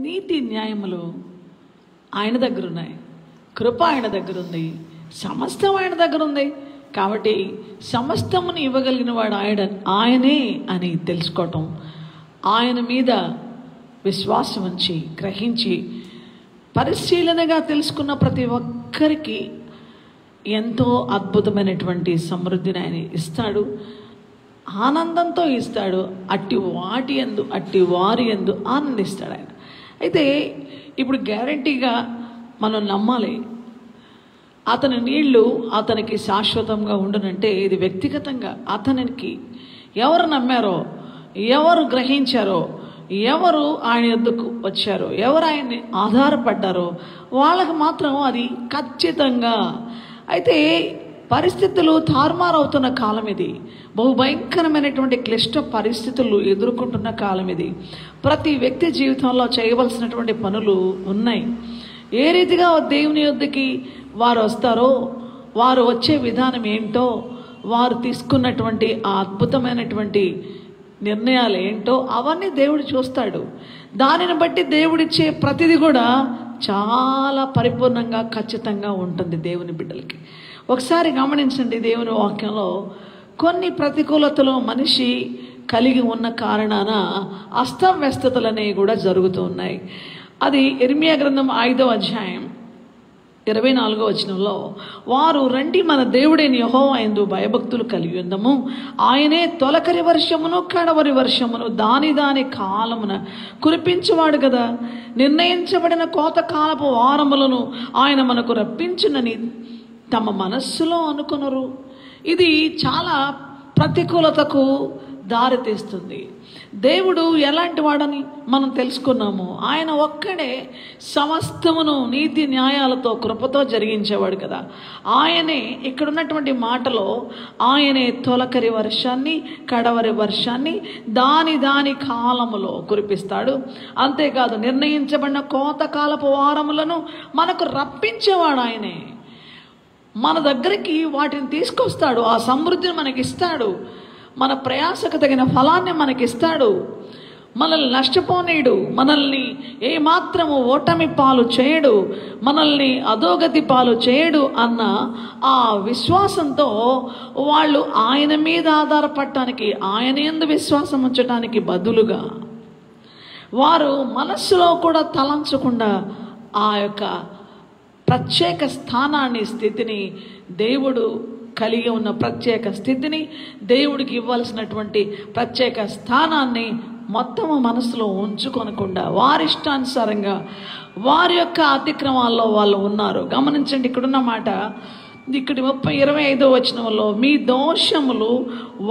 నీతి న్యాయములు ఆయన దగ్గర ఉన్నాయి, కృప ఆయన దగ్గర ఉంది, సమస్తం ఆయన దగ్గర ఉంది. కాబట్టి సమస్తమును ఇవ్వగలిగిన వాడు ఆయనే అని తెలుసుకోవటం, ఆయన మీద విశ్వాసం ఉంచి గ్రహించి పరిశీలనగా తెలుసుకున్న ప్రతి ఒక్కరికి ఎంతో అద్భుతమైనటువంటి సమృద్ధిని ఆయన ఇస్తాడు, ఆనందంతో ఇస్తాడు. అట్టి వారి యందు ఆనందిస్తాడు ఆయన. అయితే ఇప్పుడు గ్యారంటీగా మనం నమ్మాలి, అతని నీళ్లు అతనికి శాశ్వతంగా ఉండునంటే ఇది వ్యక్తిగతంగా అతనికి ఎవరు నమ్మారో, ఎవరు గ్రహించారో, ఎవరు ఆయన యొద్దకు వచ్చారో, ఎవరు ఆయన్ని ఆధారపడ్డారో వాళ్ళకు మాత్రం అది ఖచ్చితంగా. అయితే పరిస్థితులు తారుమారవుతున్న కాలం ఇది, బహుభయంకరమైనటువంటి క్లిష్ట పరిస్థితులు ఎదుర్కొంటున్న కాలం ఇది. ప్రతి వ్యక్తి జీవితంలో చేయవలసినటువంటి పనులు ఉన్నాయి. ఏ రీతిగా దేవుని యొద్దకి వారు వస్తారో, వారు వచ్చే విధానం ఏంటో, వారు తీసుకున్నటువంటి ఆ అద్భుతమైనటువంటి నిర్ణయాలు ఏంటో అవన్నీ దేవుడు చూస్తాడు. దానిని బట్టి దేవుడిచ్చే ప్రతిదీ కూడా చాలా పరిపూర్ణంగా ఖచ్చితంగా ఉంటుంది దేవుని బిడ్డలకి. ఒకసారి గమనించండి, దేవుని వాక్యంలో కొన్ని ప్రతికూలతలు మనిషి కలిగి ఉన్న కారణాన అస్తవ్యస్తతలు అనేవి కూడా జరుగుతూ ఉన్నాయి. అది ఇర్మియా గ్రంథం 5వ అధ్యాయం 24వ వచనంలో, వారు రండి మన దేవుడైన యెహోవా యందు భయభక్తులు కలిగి ఉందము, ఆయనే తొలకరి వర్షమును కడవరి వర్షమును దాని కాలమున కురిపించువాడు కదా, నిర్ణయించబడిన కోతకాలపు వారములను ఆయన మనకు రప్పించునని తమ మనస్సులో అనుకొనరు. ఇది చాలా ప్రతికూలతకు దారితీస్తుంది. దేవుడు ఎలాంటి వాడని మనం తెలుసుకున్నాము. ఆయన ఒక్కడే సమస్తమును నీతి న్యాయాలతో కృపతో జరిగించేవాడు కదా. ఆయనే ఇక్కడ ఉన్నటువంటి మాటలో ఆయనే తొలకరి వర్షాన్ని కడవరి వర్షాన్ని దాని కాలములో కురిపిస్తాడు. అంతేకాదు నిర్ణయించబడిన కోతకాలపు వారములను మనకు రప్పించేవాడు ఆయనే. మన దగ్గరికి వాటిని తీసుకొస్తాడు, ఆ సమృద్ధిని మనకిస్తాడు, మన ప్రయాసకు తగిన ఫలాన్ని మనకిస్తాడు, మనల్ని నష్టపోనీడు, మనల్ని ఏమాత్రము ఓటమి పాలు చేయడు, మనల్ని అధోగతి పాలు చేయడు అన్న ఆ విశ్వాసంతో వాళ్ళు ఆయన మీద ఆధారపడటానికి, ఆయన యందు విశ్వాసం ఉంచడానికి బదులుగా వారు మనస్సులో కూడా తలంచకుండా ఆ యొక్క ప్రత్యేక స్థానాన్ని, స్థితిని, దేవుడు కలిగి ఉన్న ప్రత్యేక స్థితిని, దేవుడికి ఇవ్వాల్సినటువంటి ప్రత్యేక స్థానాన్ని మొత్తము మనసులో ఉంచుకొనకుండా వారిష్టానుసారంగా వారి యొక్క అతిక్రమాల్లో వాళ్ళు ఉన్నారు. గమనించండి, ఇక్కడున్న మాట, ఇక్కడ 25వ వచనంలో, మీ దోషములు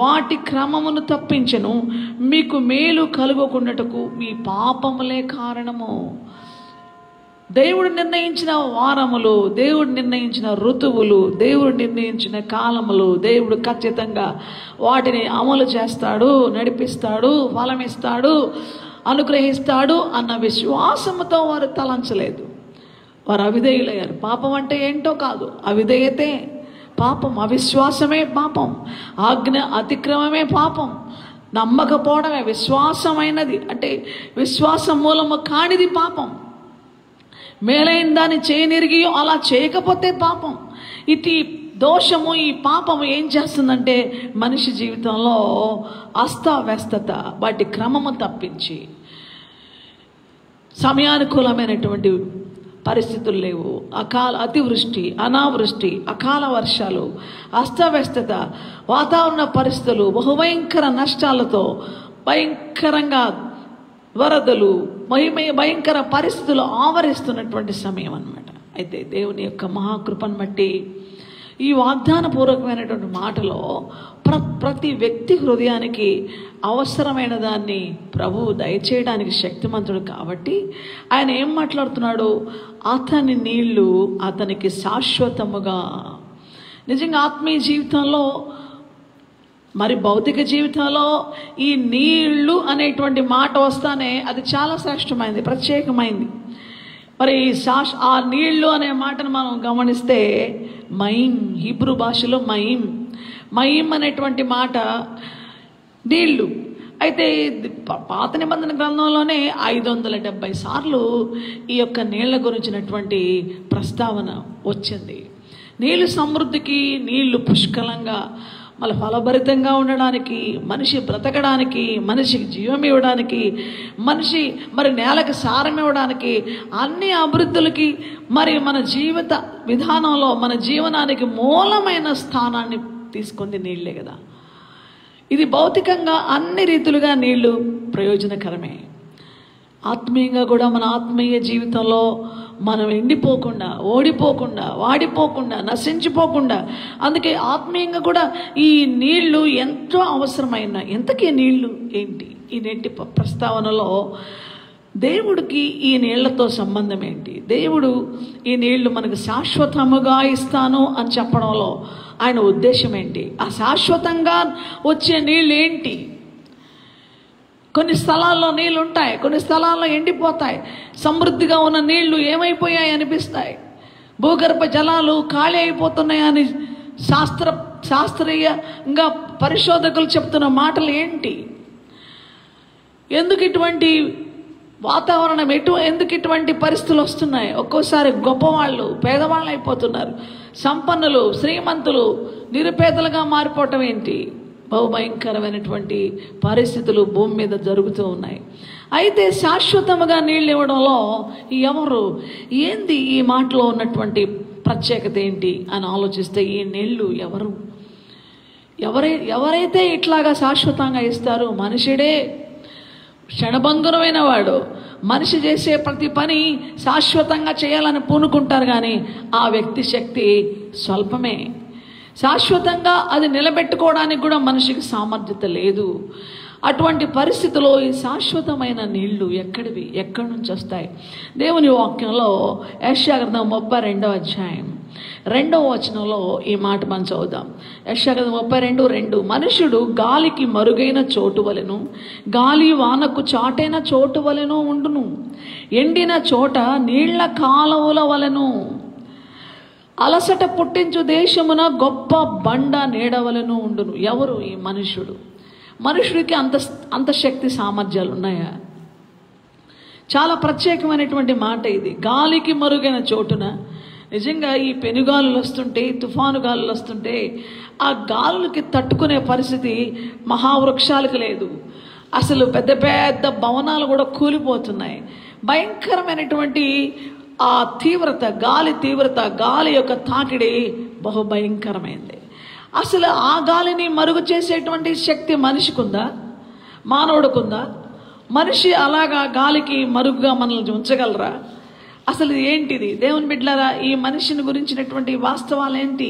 వాటి క్రమమును తప్పించెను, మీకు మేలు కలుగకుండాటకు మీ పాపములే కారణము. దేవుడు నిర్ణయించిన వారములు, దేవుడు నిర్ణయించిన ఋతువులు, దేవుడు నిర్ణయించిన కాలములు దేవుడు ఖచ్చితంగా వాటిని అమలు చేస్తాడు, నడిపిస్తాడు, ఫలమిస్తాడు, అనుగ్రహిస్తాడు అన్న విశ్వాసముతో వారు తలంచలేదు. వారు అవిధేయులయ్యారు. పాపం అంటే ఏంటో కాదు, అవిధేయతే పాపం, అవిశ్వాసమే పాపం, ఆజ్ఞ అతిక్రమమే పాపం, నమ్మకపోవడమే విశ్వాసమైనది అంటే విశ్వాసం మూలము కానిది పాపం. మేలైన దాన్ని చేయనిరిగి అలా చేయకపోతే పాపం. ఇది దోషము, ఈ పాపము ఏం చేస్తుందంటే మనిషి జీవితంలో అస్తవ్యస్తత, వాటి క్రమము తప్పించి సమయానుకూలమైనటువంటి పరిస్థితులు లేవు, అతివృష్టి, అనావృష్టి, అకాల వర్షాలు, అస్తవ్యస్తత, వాతావరణ పరిస్థితులు, బహుభయంకర నష్టాలతో, భయంకరంగా వరదలు, భయంకర పరిస్థితులు ఆవరిస్తున్నటువంటి సమయం అన్నమాట. అయితే దేవుని యొక్క మహాకృపను బట్టి ఈ వాగ్దానపూర్వకమైనటువంటి మాటలో ప్రతి వ్యక్తి హృదయానికి అవసరమైన దాన్ని ప్రభువు దయచేయడానికి శక్తిమంతుడు కాబట్టి ఆయన ఏం మాట్లాడుతున్నాడు, అతని నీళ్లు అతనికి శాశ్వతముగా. నిజంగా ఆత్మీయ జీవితంలో, మరి భౌతిక జీవితంలో ఈ నీళ్లు అనేటువంటి మాట వస్తానే అది చాలా శ్రేష్టమైంది, ప్రత్యేకమైంది. మరి ఆ నీళ్లు అనే మాటను మనం గమనిస్తే మయిం, హీబ్రూ భాషలో మయిం అనేటువంటి మాట నీళ్లు. అయితే పాత నిబంధన గ్రంథంలోనే 570 సార్లు ఈ యొక్క నీళ్ల గురించినటువంటి ప్రస్తావన వచ్చింది. నీళ్లు సమృద్ధికి, నీళ్లు పుష్కలంగా మళ్ళీ ఫలభరితంగా ఉండడానికి, మనిషి బ్రతకడానికి, మనిషికి జీవం ఇవ్వడానికి, మనిషి మరి నేలకు సారం ఇవ్వడానికి, అన్ని అభివృద్ధులకి మరి మన జీవిత విధానంలో మన జీవనానికి మూలమైన స్థానాన్ని తీసుకుంది నీళ్లే కదా. ఇది భౌతికంగా అన్ని రీతులుగా నీళ్లు ప్రయోజనకరమే. ఆత్మీయంగా కూడా మన ఆత్మీయ జీవితంలో మనం ఎండిపోకుండా, ఓడిపోకుండా, వాడిపోకుండా, నశించిపోకుండా, అందుకే ఆత్మీయంగా కూడా ఈ నీళ్లు ఎంతో అవసరమైన. ఎంతకీ నీళ్లు ఏంటి? ఈ నేటి ప్రస్తావనలో దేవుడికి ఈ నీళ్లతో సంబంధం ఏంటి? దేవుడు ఈ నీళ్లు మనకు శాశ్వతముగా ఇస్తాను అని చెప్పడంలో ఆయన ఉద్దేశం ఏంటి? ఆ శాశ్వతంగా వచ్చే నీళ్ళు ఏంటి? కొన్ని స్థలాల్లో నీళ్ళు ఉంటాయి, కొన్ని స్థలాల్లో ఎండిపోతాయి. సమృద్ధిగా ఉన్న నీళ్లు ఏమైపోయాయి అనిపిస్తాయి. భూగర్భ జలాలు ఖాళీ అయిపోతున్నాయని శాస్త్రీయంగా పరిశోధకులు చెప్తున్న మాటలు ఏంటి? ఎందుకు ఇటువంటి వాతావరణం, ఎందుకు ఇటువంటి పరిస్థితులు వస్తున్నాయి? ఒక్కోసారి గొప్పవాళ్ళు పేదవాళ్ళు అయిపోతున్నారు, సంపన్నులు శ్రీమంతులు నిరుపేదలుగా మారిపోవటం ఏంటి? బహుభయంకరమైనటువంటి పరిస్థితులు భూమి మీద జరుగుతూ ఉన్నాయి. అయితే శాశ్వతముగా నీళ్ళు ఇవ్వడంలో ఎవరు, ఏంది ఈ మాటలో ఉన్నటువంటి ప్రత్యేకత ఏంటి అని ఆలోచిస్తే, ఈ నీళ్లు ఎవరైతే ఇట్లాగా శాశ్వతంగా ఇస్తారో, మనుషుడే క్షణభంగురమైన వాడు. మనిషి చేసే ప్రతి పని శాశ్వతంగా చేయాలని పూనుకుంటారు, కానీ ఆ వ్యక్తి శక్తి స్వల్పమే. శాశ్వతంగా అది నిలబెట్టుకోవడానికి కూడా మనిషికి సామర్థ్యత లేదు. అటువంటి పరిస్థితిలో ఈ శాశ్వతమైన నీళ్లు ఎక్కడి నుంచి వస్తాయి? దేవుని వాక్యంలో యెషయా గ్రంథం 32వ అధ్యాయం 2వ వచనంలో ఈ మాట మనం చదువుదాం. యెషయా గ్రంథం 32:2, మనుషుడు గాలికి మరుగైన చోటు వలెను, గాలి వానకు చాటైన చోటు వలెను ఉండును, ఎండిన చోట నీళ్ల కాలువల వలెను, అలసట పుట్టించు దేశమున గొప్ప బండ నీడవలను ఉండును. ఎవరు ఈ మనుషుడు? మనుషుడికి అంత శక్తి సామర్థ్యాలు ఉన్నాయా? చాలా ప్రత్యేకమైనటువంటి మాట ఇది. గాలికి మరుగైన చోటున, నిజంగా ఈ పెనుగాలులు వస్తుంటే, తుఫాను గాలులు వస్తుంటే, ఆ గాలులకి తట్టుకునే పరిస్థితి మహావృక్షాలకు లేదు. అసలు పెద్ద పెద్ద భవనాలు కూడా కూలిపోతున్నాయి. భయంకరమైనటువంటి ఆ తీవ్రత, గాలి యొక్క తాకిడి బహుభయంకరమైంది. అసలు ఆ గాలిని మరుగు చేసేటువంటి శక్తి మనిషికుందా? మానవుడికుందా? మనిషి అలాగా గాలికి మరుగుగా మనల్ని ఉంచగలరా? అసలు ఏంటిది? దేవుని బిడ్డలారా, ఈ మనిషిని గురించినటువంటి వాస్తవాలు ఏంటి?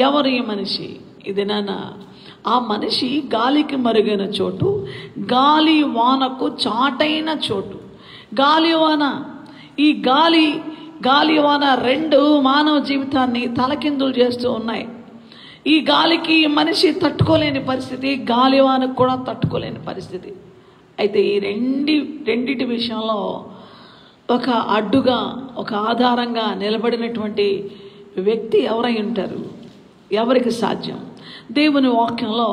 ఎవరు ఈ మనిషి? ఇది నాన్న, ఆ మనిషి గాలికి మరుగైన చోటు, గాలి వానకు చాటైన చోటు. గాలి వాన, ఈ గాలి వాన రెండు మానవ జీవితాన్ని తలకిందులు చేస్తూ ఉన్నాయి. ఈ గాలికి మనిషి తట్టుకోలేని పరిస్థితి, గాలివానకు కూడా తట్టుకోలేని పరిస్థితి. అయితే ఈ రెండిటి విషయంలో ఒక అడ్డుగా, ఒక ఆధారంగా నిలబడినటువంటి వ్యక్తి ఎవరై ఉంటారు? ఎవరికి సాధ్యం? దేవుని వాక్యంలో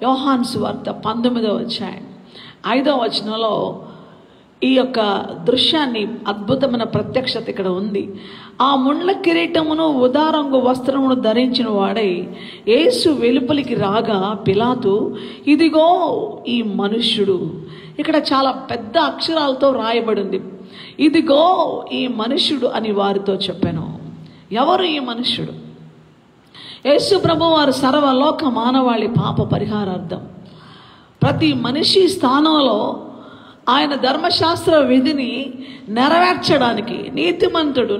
యోహాను సువార్త 19వ అధ్యాయం 5వ వచనంలో ఈ యొక్క దృశ్యాన్ని, అద్భుతమైన ప్రత్యక్షత ఇక్కడ ఉంది. ఆ ముండ్ల కిరీటమును ఉదారంగు వస్త్రమును ధరించిన వాడై యేసు వెలుపలికి రాగా పిలాతు, ఇదిగో ఈ మనుష్యుడు. ఇక్కడ చాలా పెద్ద అక్షరాలతో రాయబడింది, ఇదిగో ఈ మనుష్యుడు అని వారితో చెప్పాను. ఎవరు ఈ మనుష్యుడు? యేసు ప్రభు వారు సర్వలోక మానవాళి పాప పరిహారార్థం ప్రతి మనిషి స్థానంలో ఆయన ధర్మశాస్త్ర విధిని నెరవేర్చడానికి, నీతిమంతుడు,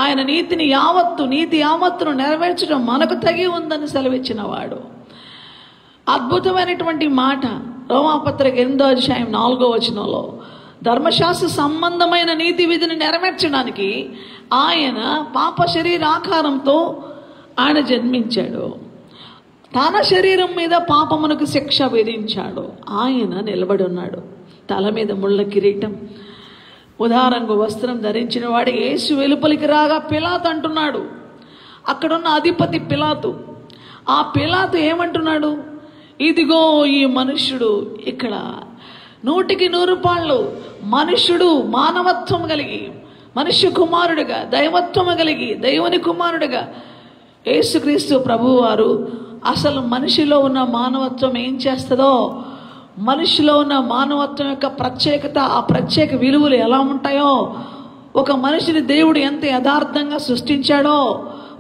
ఆయన నీతి యావత్తును నెరవేర్చడం మనకు తగి ఉందని సెలవిచ్చిన వాడు. అద్భుతమైనటువంటి మాట రోమాపత్రిక 8వ అధ్యాయం 4వ వచనంలో, ధర్మశాస్త్ర సంబంధమైన నీతి విధిని నెరవేర్చడానికి ఆయన పాప శరీరాకారంతో ఆయన జన్మించాడు. తన శరీరం మీద పాపమునకు శిక్ష విధించాడు. ఆయన నిలబడి ఉన్నాడు. తల మీద ముళ్ళ కిరీటం, ఉదారంగు వస్త్రం ధరించిన వాడు యేసు వెలుపలికి రాగా పిలాతు అంటున్నాడు. అక్కడున్న అధిపతి పిలాతు. ఆ పిలాతు ఏమంటున్నాడు? ఇదిగో ఈ మనుష్యుడు ఇక్కడ 100కి 100 పాళ్ళు మనుష్యుడు మానవత్వం కలిగి, మనుష్య కుమారుడిగా, దైవత్వం కలిగి, దేవుని కుమారుడిగా యేసుక్రీస్తు ప్రభువు వారు అసలు మనిషిలో ఉన్న మానవత్వం ఏం చేస్తుందో, మనిషిలో ఉన్న మానవత్వం యొక్క ప్రత్యేకత, ఆ ప్రత్యేక విలువలు ఎలా ఉంటాయో, ఒక మనిషిని దేవుడు ఎంత యథార్థంగా సృష్టించాడో,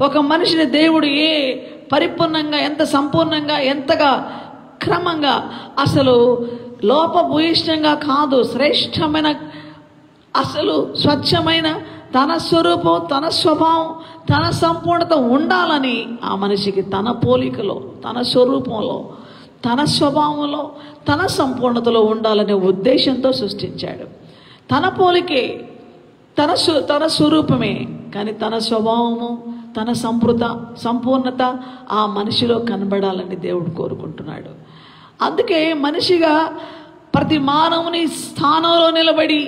ఒక మనిషిని దేవుడు ఏ పరిపూర్ణంగా, ఎంత సంపూర్ణంగా, ఎంతగా క్రమంగా, అసలు లోపభూయిష్టంగా కాదు, శ్రేష్టమైన, అసలు స్వచ్ఛమైన తన స్వరూపం, తన స్వభావం, తన సంపూర్ణత ఉండాలని ఆ మనిషికి తన పోలికలో, తన స్వరూపంలో, తన స్వభావంలో, తన సంపూర్ణతలో ఉండాలనే ఉద్దేశంతో సృష్టించాడు. తన పోలికే, తన స్వరూపమే, కానీ తన స్వభావము, తన సంపూర్ణత ఆ మనిషిలో కనబడాలని దేవుడు కోరుకుంటున్నాడు. అందుకే మనిషిగా ప్రతి మానవుని స్థానంలో నిలబడి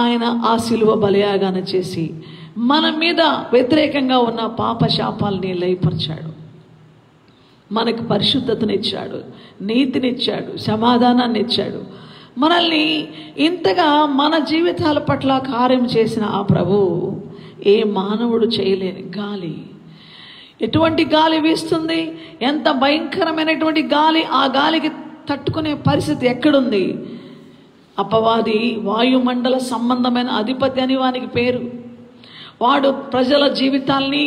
ఆయన ఆ శిలువ బలియాగాన చేసి మన మీద వ్యతిరేకంగా ఉన్న పాప శాపాలని లయపరిచాడు. మనకు పరిశుద్ధతనిచ్చాడు, నీతినిచ్చాడు, సమాధానాన్ని ఇచ్చాడు. మనల్ని ఇంతగా మన జీవితాల పట్ల కార్యం చేసిన ఆ ప్రభువు ఏ మానవుడు చేయలేని గాలి, ఎటువంటి గాలి వీస్తుంది, ఎంత భయంకరమైనటువంటి గాలి, ఆ గాలికి తట్టుకునే పరిస్థితి ఎక్కడుంది? అపవాది వాయుమండల సంబంధమైన అధిపతి అని వానికి పేరు. వాడు ప్రజల జీవితాల్ని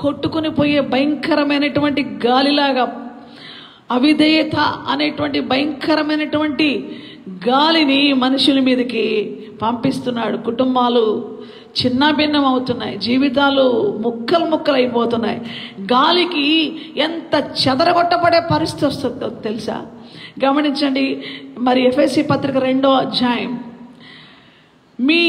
కొట్టుకుని పోయే భయంకరమైనటువంటి గాలిలాగా, అవిధేయత అనేటువంటి భయంకరమైనటువంటి గాలిని మనుషుల మీదకి పంపిస్తున్నాడు. కుటుంబాలు చిన్న భిన్నం అవుతున్నాయి, జీవితాలు ముక్కలు అయిపోతున్నాయి. గాలికి ఎంత చెదరగొట్టబడే పరిస్థితి వస్తుందో తెలుసా? గమనించండి. మరి ఎఫెసీ పత్రిక 2వ అధ్యాయం, మీ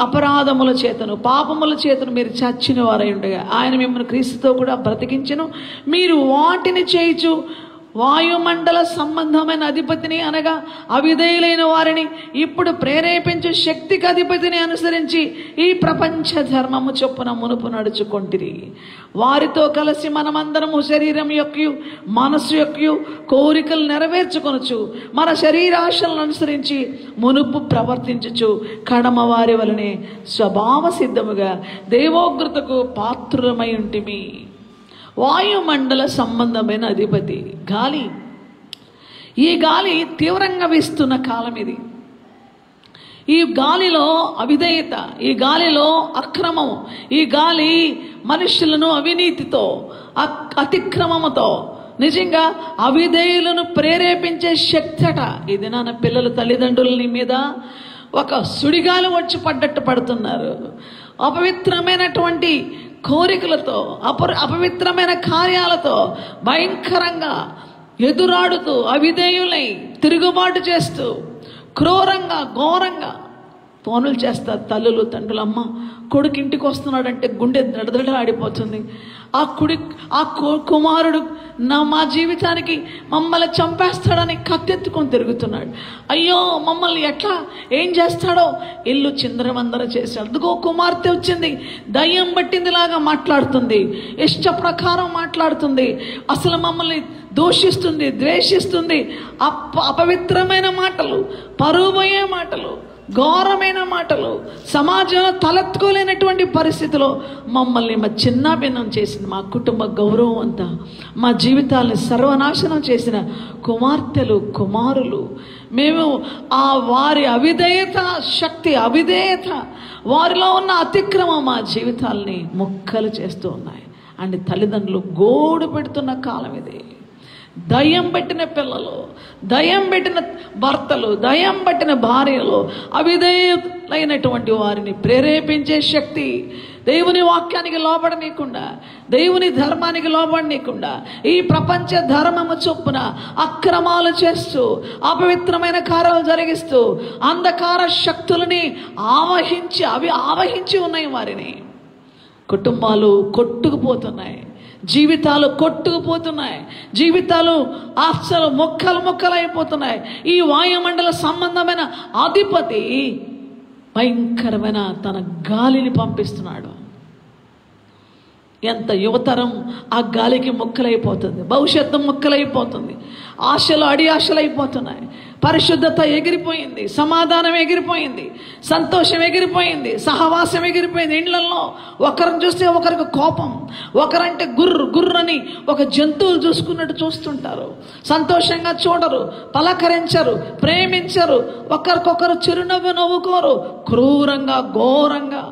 అపరాధముల చేతను, పాపముల చేతను మీరు చచ్చిన వారై ఉండగా ఆయన మిమ్మల్ని క్రీస్తుతో కూడా బ్రతికించెను. మీరు వాటిని చేయుచు వాయుమండల సంబంధమైన అధిపతిని, అనగా అవిధేయులైన వారిని ఇప్పుడు ప్రేరేపించే శక్తికి అధిపతిని అనుసరించి ఈ ప్రపంచ ధర్మము చొప్పున మునుపు నడుచుకొంటిరి. వారితో కలిసి మనమందరము శరీరం యొక్క, మనస్సు యొక్క కోరికలు నెరవేర్చుకొనొచ్చు, మన శరీరాశలను అనుసరించి మునుపు ప్రవర్తించుచు కడమ వారి వలనే స్వభావ సిద్ధముగా దేవోగ్రతకు పాత్రులమై ఉంటిమి. వాయుమండల సంబంధమైన అధిపతి గాలి. ఈ గాలి తీవ్రంగా వీస్తున్న కాలం ఇది. ఈ గాలిలో అవిధేయత, ఈ గాలిలో అక్రమం, ఈ గాలి మనుషులను అవినీతితో, అతిక్రమముతో, నిజంగా అవిధేయులను ప్రేరేపించే శక్తట. ఇది నాన్న పిల్లల తల్లిదండ్రులని మీద ఒక సుడిగాలి వచ్చి పడ్డట్టు పడుతున్నారు. అపవిత్రమైనటువంటి కోరికలతో, అపవిత్రమైన కార్యాలతో భయంకరంగా ఎదురాడుతూ, అవిధేయులై తిరుగుబాటు చేస్తూ, క్రూరంగా ఘోరంగా పనులు చేస్తారు తల్లులు తండ్రులు. అమ్మ కొడుకు ఇంటికి వస్తున్నాడంటే గుండె దడదడలాడిపోతుంది. ఆ కుమారుడు మా జీవితానికి మమ్మల్ని చంపేస్తాడని కత్తెత్తుకొని తిరుగుతున్నాడు. అయ్యో మమ్మల్ని ఎట్లా ఏం చేస్తాడో, ఇల్లు చిందరవందర చేశాడు. అదిగో కుమార్తె వచ్చింది, దయ్యం పట్టిందిలాగా మాట్లాడుతుంది, ఇష్ట ప్రకారం మాట్లాడుతుంది, అసలు మమ్మల్ని దూషిస్తుంది, ద్వేషిస్తుంది. అపవిత్రమైన మాటలు, పరువుపోయే మాటలు, ఘోరమైన మాటలు, సమాజంలో తలెత్తుకోలేనటువంటి పరిస్థితిలో మమ్మల్ని మా చిన్న భిన్నం చేసిన, మా కుటుంబ గౌరవం అంతా, మా జీవితాలని సర్వనాశనం చేసిన కుమార్తెలు, కుమారులు మేము. ఆ వారి అవిధేయత శక్తి, అవిధేయత, వారిలో ఉన్న అతిక్రమం మా జీవితాలని ముక్కలు చేస్తూ ఉన్నాయి. అండ్ తల్లిదండ్రులు గోడు పెడుతున్న కాలం ఇది. దయ్యం పెట్టిన పిల్లలు, దయ్యం పెట్టిన భర్తలు, దయ్యం పట్టిన భార్యలు, అవిధేయులైనటువంటి వారిని ప్రేరేపించే శక్తి, దేవుని వాక్యానికి లోబడనీయకుండా, దేవుని ధర్మానికి లోబడనీయకుండా ఈ ప్రపంచ ధర్మము చొప్పున అక్రమాలు చేస్తూ, అపవిత్రమైన కార్యాలు జరిగిస్తూ, అంధకార శక్తులని ఆవహించి ఉన్నాయి వారిని. కుటుంబాలు కొట్టుకుపోతున్నాయి, జీవితాలు కొట్టుకుపోతున్నాయి, జీవితాలు అసలు మొక్కలైపోతున్నాయి. ఈ వాయుమండల సంబంధమైన అధిపతి భయంకరమైన తన గాలిని పంపిస్తున్నాడు. ఎంత యువతరం ఆ గాలికి ముక్కలైపోతుంది, భవిష్యత్తు ముక్కలైపోతుంది, ఆశలు అడి ఆశలు అయిపోతున్నాయి, పరిశుద్ధత ఎగిరిపోయింది, సమాధానం ఎగిరిపోయింది, సంతోషం ఎగిరిపోయింది, సహవాసం ఎగిరిపోయింది. ఇండ్లలో ఒకరిని చూస్తే ఒకరికి కోపం, ఒకరంటే గుర్రని ఒక జంతువులు చూసుకున్నట్టు చూస్తుంటారు, సంతోషంగా చూడరు, పలకరించరు, ప్రేమించరు, ఒకరికొకరు చిరునవ్వు నవ్వుకోరు, క్రూరంగా ఘోరంగా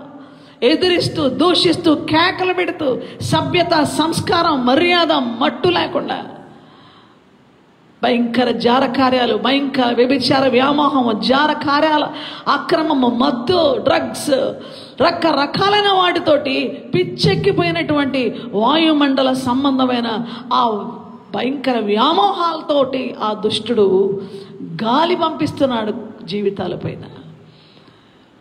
ఎదిరిస్తూ దూషిస్తూ కేకలు పెడుతూ సభ్యత సంస్కారం మర్యాద మట్టు లేకుండా భయంకర జార కార్యాలు, భయంకర వ్యభిచార వ్యామోహము, జార కార్యాల అక్రమము, మత్తు, డ్రగ్స్, రకరకాలైన వాటితోటి పిచ్చెక్కిపోయినటువంటి వాయుమండల సంబంధమైన ఆ భయంకర వ్యామోహాలతోటి ఆ దుష్టుడు గాలి పంపిస్తున్నాడు జీవితాలపైన,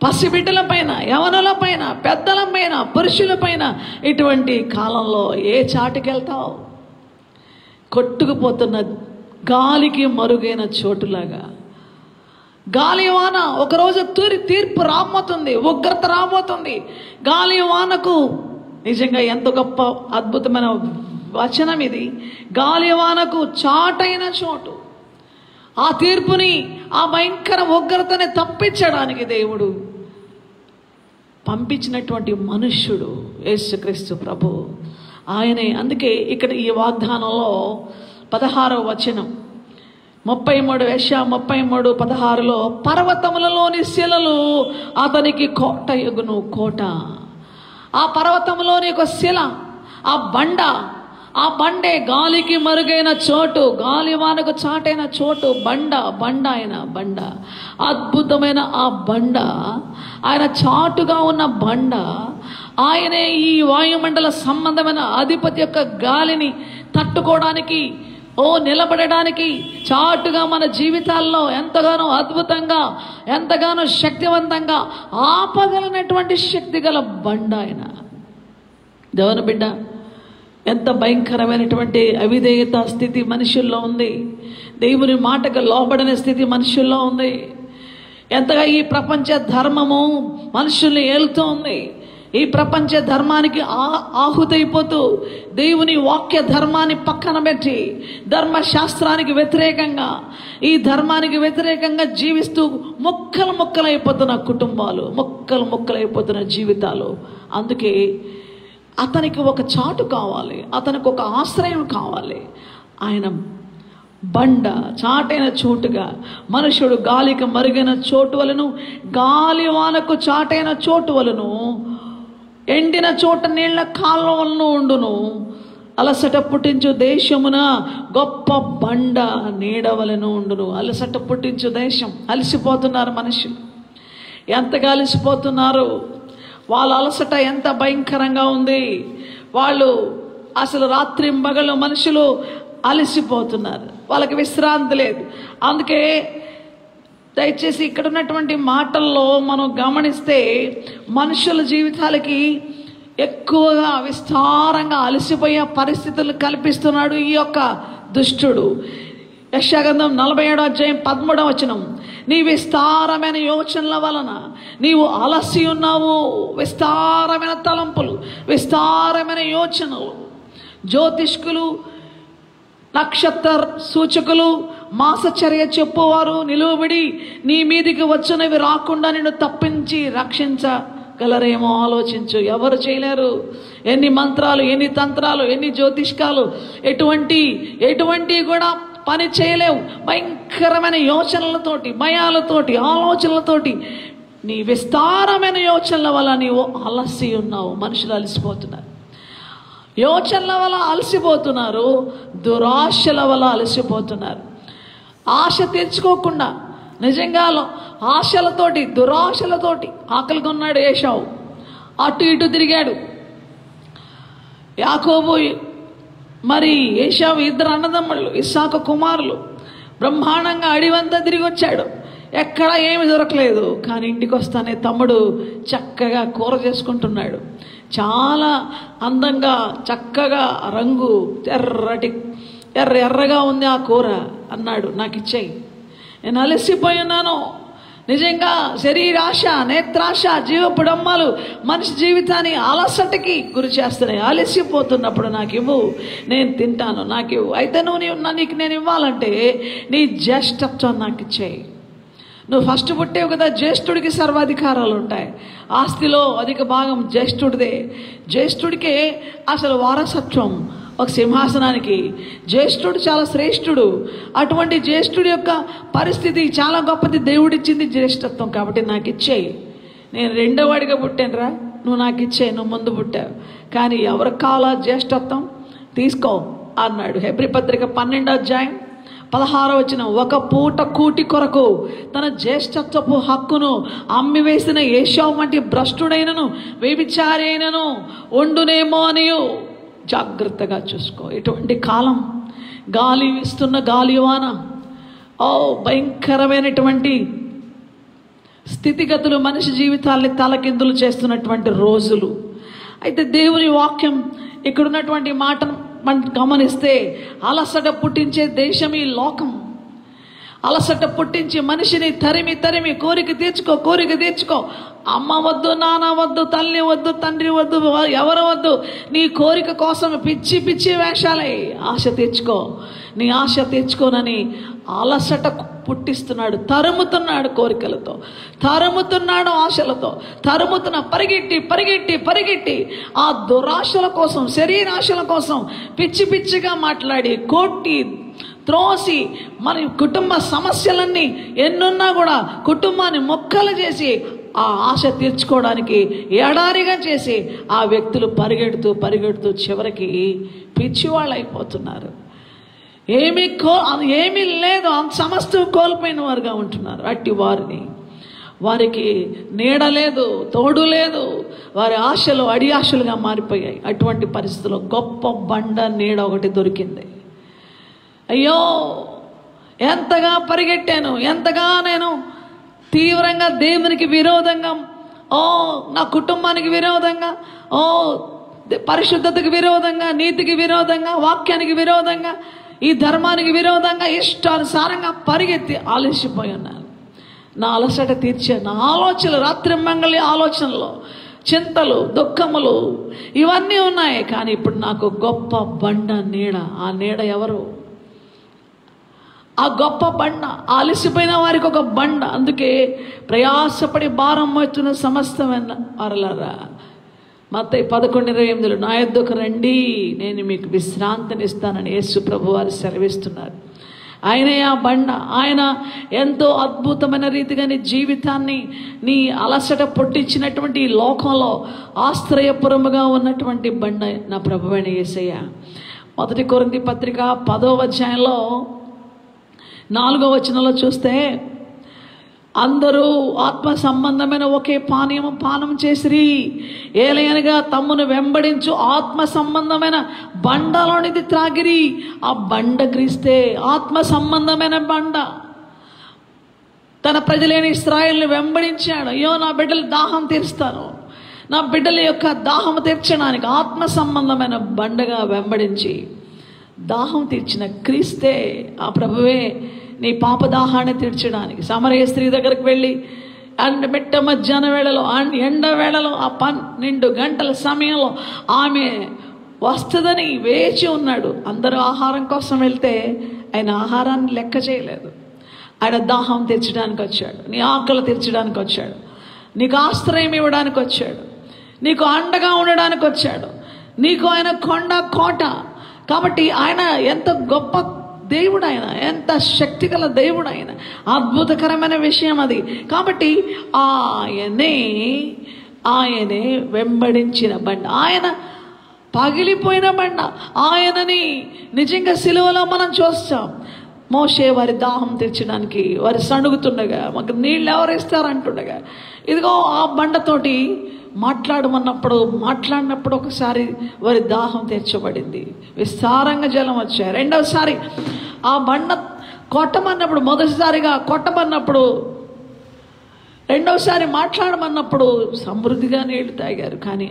పసిబిడ్డలపైన, యవనులపైన, పెద్దలపైన, పురుషులపైన. ఇటువంటి కాలంలో ఏ చాటుకి వెళ్తావు? కొట్టుకుపోతున్న గాలికి మరుగైన చోటులాగా. గాలి వాన ఒకరోజు తీర్పు రాబోతుంది, ఉగ్రత రాబోతుంది. గాలి వానకు నిజంగా ఎంత గొప్ప అద్భుతమైన వచనం ఇది. గాలి వానకు చాటైన చోటు. ఆ తీర్పుని, ఆ భయంకర ఉగ్రతని తప్పించడానికి దేవుడు పంపించినటువంటి మనుష్యుడు యేసుక్రీస్తు ప్రభు. ఆయనే. అందుకే ఇక్కడ ఈ వాగ్దానంలో 16వ వచనం 33 యెషయా 33:16 పర్వతములలోని శిలలు అతనికి కోట ఎగును. కోట, ఆ పర్వతంలోని ఒక శిల, ఆ బండే గాలికి మరుగైన చోటు, గాలి వానకు చాటైన చోటు. బండ ఆయన అద్భుతమైన ఆ బండ, ఆయన చాటుగా ఉన్న బండ, ఆయనే ఈ వాయుమండల సంబంధమైన అధిపతి యొక్క గాలిని తట్టుకోవడానికి, నిలబడడానికి, చాటుగా మన జీవితాల్లో ఎంతగానో అద్భుతంగా, ఎంతగానో శక్తివంతంగా ఆపగలిగినటువంటి శక్తి గల బండ ఆయన. దేవుని బిడ్డ, ఎంత భయంకరమైనటువంటి అవిధేయత స్థితి మనుషుల్లో ఉంది. దేవుని మాటకు లోబడని స్థితి మనుషుల్లో ఉంది. ఎంతగా ఈ ప్రపంచ ధర్మము మనుషుల్ని ఏలుతూ ఉంది. ఈ ప్రపంచ ధర్మానికి ఆహుతైపోతూ దేవుని వాక్య ధర్మాన్ని పక్కన పెట్టి ధర్మశాస్త్రానికి వ్యతిరేకంగా, ఈ ధర్మానికి వ్యతిరేకంగా జీవిస్తూ ముక్కలైపోతున్న కుటుంబాలు, ముక్కలైపోతున్న జీవితాలు. అందుకే అతనికి ఒక చాటు కావాలి, అతనికి ఒక ఆశ్రయం కావాలి. ఆయన బండ, చాటైన చోటుగా. మనుషుడు గాలికి మరుగైన చోటు వలను, గాలి వానకు చాటైన చోటు వలను, ఎండిన చోట నీళ్ల కాలువలను ఉండును. అలసట పుట్టించు దేశమున గొప్ప బండ నీడవలను ఉండును. అలసట పుట్టించు దేశం. అలసిపోతున్నారు మనుషులు, ఎంతగా అలసిపోతున్నారు. వాళ్ళ అలసట ఎంత భయంకరంగా ఉంది. వాళ్ళు అసలు రాత్రింబగళ్ళు మనుషులు అలసిపోతున్నారు, వాళ్ళకి విశ్రాంతి లేదు. అందుకే దయచేసి ఇక్కడ ఉన్నటువంటి మాటల్లో మనం గమనిస్తే మనుషుల జీవితాలకి ఎక్కువగా విస్తారంగా అలసిపోయే పరిస్థితులు కల్పిస్తున్నాడు ఈ యొక్క దుష్టుడు. యెషయా గ్రంథం 47:13 నీ విస్తారమైన యోచనల వలన నీవు అలసి ఉన్నావు. విస్తారమైన తలంపులు, విస్తారమైన యోచనలు. జ్యోతిష్కులు, నక్షత్ర సూచకులు, మాసచర్య చెప్పువారు నిలువబడి నీ మీదికి వచ్చినవి రాకుండా నిన్ను తప్పించి రక్షించగలరేమో ఆలోచించు. ఎవరు చేయలేరు. ఎన్ని మంత్రాలు, ఎన్ని తంత్రాలు, ఎన్ని జ్యోతిష్కాలు, ఎటువంటి కూడా పని చేయలేవు. భయంకరమైన యోచనలతోటి, భయాలతోటి, ఆలోచనలతోటి, నీ విస్తారమైన యోచనల వల్ల నీవు అలసి ఉన్నావు. మనుషులు అలసిపోతున్నారు, యోచనల వల్ల అలసిపోతున్నారు, దురాశల వల్ల అలసిపోతున్నారు. ఆశ తీర్చుకోకుండా, నిజంగా ఆశలతోటి, దురాశలతోటి ఆకలిగా ఉన్నాడు ఏశావు. అటు ఇటు తిరిగాడు. యాకోబు మరి ఏశావు ఇద్దరు అన్నదమ్ముళ్ళు, ఇస్సాకు కుమారులు. బ్రహ్మాండంగా అడివంతా తిరిగి వచ్చాడు, ఎక్కడ ఏమి దొరకలేదు. కానీ ఇంటికి వస్తానే తమ్ముడు చక్కగా కూర చేసుకుంటున్నాడు. చాలా అందంగా, చక్కగా, రంగు ఎర్రగా ఉంది ఆ కూర. అన్నాడు, నాకు ఇచ్చేయి, నేను అలసిపోయి ఉన్నాను, నిజంగా శరీరాశ, నేత్రాశ, జీవపుడమ్మలు మనిషి జీవితాన్ని అలసటకి గురి చేస్తున్నాయి. అలసిపోతున్నప్పుడు నాకు ఇవ్వు, నేను తింటాను, నాకు ఇవ్వు. అయితే నీకు నేను ఇవ్వాలంటే నీ జ్యేష్ఠత్వం నాకు ఇచ్చేయి. నువ్వు ఫస్ట్ పుట్టేవు కదా, జ్యేష్ఠుడికి సర్వాధికారాలు ఉంటాయి. ఆస్తిలో అధిక భాగం జ్యేష్ఠుడిదే. జ్యేష్ఠుడికే అసలు వారసత్వం. ఒక సింహాసనానికి జ్యేష్ఠుడు చాలా శ్రేష్ఠుడు. అటువంటి జ్యేష్ఠుడి యొక్క పరిస్థితి చాలా గొప్పది. దేవుడిచ్చింది జ్యేష్ఠత్వం. కాబట్టి నాకు ఇచ్చేయి. నేను రెండోవాడిగా పుట్టానురా, నువ్వు నాకు ఇచ్చేయి, నువ్వు ముందు పుట్టావు. కానీ ఎవరికి కావాలా జ్యేష్ఠత్వం? తీసుకో అన్నాడు. హెబ్రీ పత్రిక 12వ అధ్యాయం 16వ వచనం. ఒక పూట కూటి కొరకు తన జ్యేష్ఠత్వపు హక్కును అమ్మివేసిన ఏశావు వంటి భ్రష్టుడైనను వ్యభిచారైనను ఉండునేమో అని జాగ్రత్తగా చూసుకో. ఎటువంటి కాలం, గాలి వీస్తున్న గాలివాన, భయంకరమైనటువంటి స్థితిగతులు మనిషి జీవితాల్ని తలకిందులు చేస్తున్నటువంటి రోజులు. అయితే దేవుని వాక్యం ఇక్కడున్నటువంటి మాటను మనం గమనిస్తే, అలసట పుట్టించే దేశం ఈ లోకం. అలసట పుట్టించి మనిషిని తరిమి తరిమి కోరిక తీర్చుకో. అమ్మ వద్దు, నాన్న వద్దు, తల్లి వద్దు, తండ్రి వద్దు, ఎవరు వద్దు. నీ కోరిక కోసం పిచ్చి పిచ్చి వేషాలే. ఆశ తెచ్చుకో, నీ ఆశ తెచ్చుకోనని అలసట పుట్టిస్తున్నాడు. తరుముతున్నాడు కోరికలతో, తరుముతున్నాడు ఆశలతో, పరిగెట్టి ఆ దురాశల కోసం, శరీరాశల కోసం పిచ్చి పిచ్చిగా మాట్లాడి, కొట్టి, త్రోసి, మన కుటుంబ సమస్యలన్నీ ఎన్నున్నా కూడా కుటుంబాన్ని మొక్కలు చేసి ఆ ఆశ తీర్చుకోవడానికి ఎడారిగా చేసి ఆ వ్యక్తులు పరిగెడుతూ చివరికి పిచ్చివాళ్ళు అయిపోతున్నారు. ఏమీ లేదు, సమస్తం కోల్పోయిన వారుగా ఉంటున్నారు. అట్టి వారికి నీడ లేదు, తోడు లేదు. వారి ఆశలు అడి ఆశలుగా మారిపోయాయి. అటువంటి పరిస్థితుల్లో గొప్ప బండ నీడ ఒకటి దొరికింది. అయ్యో, ఎంతగా పరిగెట్టాను, ఎంతగా నేను తీవ్రంగా దేవునికి విరోధంగా, నా కుటుంబానికి విరోధంగా, పరిశుద్ధతకు విరోధంగా, నీతికి విరోధంగా, వాక్యానికి విరోధంగా, ఈ ధర్మానికి విరోధంగా ఇష్టానుసారంగా పరిగెత్తి ఆలస్యపోయి ఉన్నాను. నా అలసట తీర్చే నా ఆలోచనలు, రాత్రింమంగళి ఆలోచనలు, చింతలు, దుఃఖములు ఇవన్నీ ఉన్నాయి. కానీ ఇప్పుడు నాకు గొప్ప బండ నీడ. ఆ నీడ ఎవరు? ఆ గొప్ప బండ, అలసిపోయిన వారికి ఒక బండ. అందుకే ప్రయాసపడి భారం మోస్తున్న సమస్తమైన వారలారా, మత్తయి 11:28 నా యొద్దకు రండి, నేను మీకు విశ్రాంతినిస్తానని యేసు ప్రభు వారు సెలవిస్తున్నారు. ఆయనే ఆ బండ. ఆయన ఎంతో అద్భుతమైన రీతిగా నీ జీవితాన్ని, నీ అలసట పుట్టించినటువంటి ఈ లోకంలో ఆశ్రయపురముగా ఉన్నటువంటి బండ నా ప్రభువైన యేసయ్య. 1 కొరింథీ పత్రిక 10వ అధ్యాయంలో 4వ వచనంలో చూస్తే, అందరూ ఆత్మ సంబంధమైన ఒకే పానం చేసిరి, ఏలయనగా తమ్మును వెంబడించు ఆత్మ సంబంధమైన బండలోనిది త్రాగిరి. ఆ బండ క్రీస్తే, ఆత్మ సంబంధమైన బండ. తన ప్రజలైన ఇశ్రాయేలుని వెంబడించాడు. అయ్యో, నా బిడ్డలు దాహం తీరుస్తాను, నా బిడ్డల యొక్క దాహం తీర్చడానికి ఆత్మ సంబంధమైన బండగా వెంబడించి దాహం తీర్చిన క్రీస్తే, ఆ ప్రభువే నీ పాప దాహాన్ని తీర్చడానికి సమరయ స్త్రీ దగ్గరికి వెళ్ళి మిట్ట మధ్యాహ్న వేళలో, ఎండ వేళలో, ఆ 12 గంటల సమయంలో ఆమె వస్తుందని వేచి ఉన్నాడు. అందరూ ఆహారం కోసం వెళ్తే ఆయన ఆహారాన్ని లెక్క చేయలేదు. ఆయన దాహం తీర్చడానికి వచ్చాడు, నీ ఆకలి తీర్చడానికి వచ్చాడు, నీకు ఆశ్రయం ఇవ్వడానికి వచ్చాడు, నీకు అండగా ఉండడానికి వచ్చాడు. నీకు ఆయన కొండ కోట. కాబట్టి ఆయన ఎంత గొప్ప దేవుడు, ఆయన ఎంత శక్తిగల దేవుడు, ఆయన అద్భుతకరమైన విషయం అది. కాబట్టి ఆయనే వెంబడించిన బండ, ఆయన పగిలిపోయిన బండ. ఆయనని నిజంగా సిలువలో మనం చూస్తాం. మోషే వారి దాహం తీర్చడానికి వారి సణుగుతుండగా, మాకు నీళ్ళు ఎవరు ఇస్తారంటుండగా, ఇదిగో ఆ బండతోటి మాట్లాడినప్పుడు ఒకసారి వారి దాహం తీర్చబడింది, విస్తారంగా జలం వచ్చాయి. రెండవసారి ఆ బండ కొట్టమన్నప్పుడు, మొదటిసారిగా కొట్టమన్నప్పుడు, రెండవసారి మాట్లాడమన్నప్పుడు సమృద్ధిగా నీళ్లు తాగారు. కానీ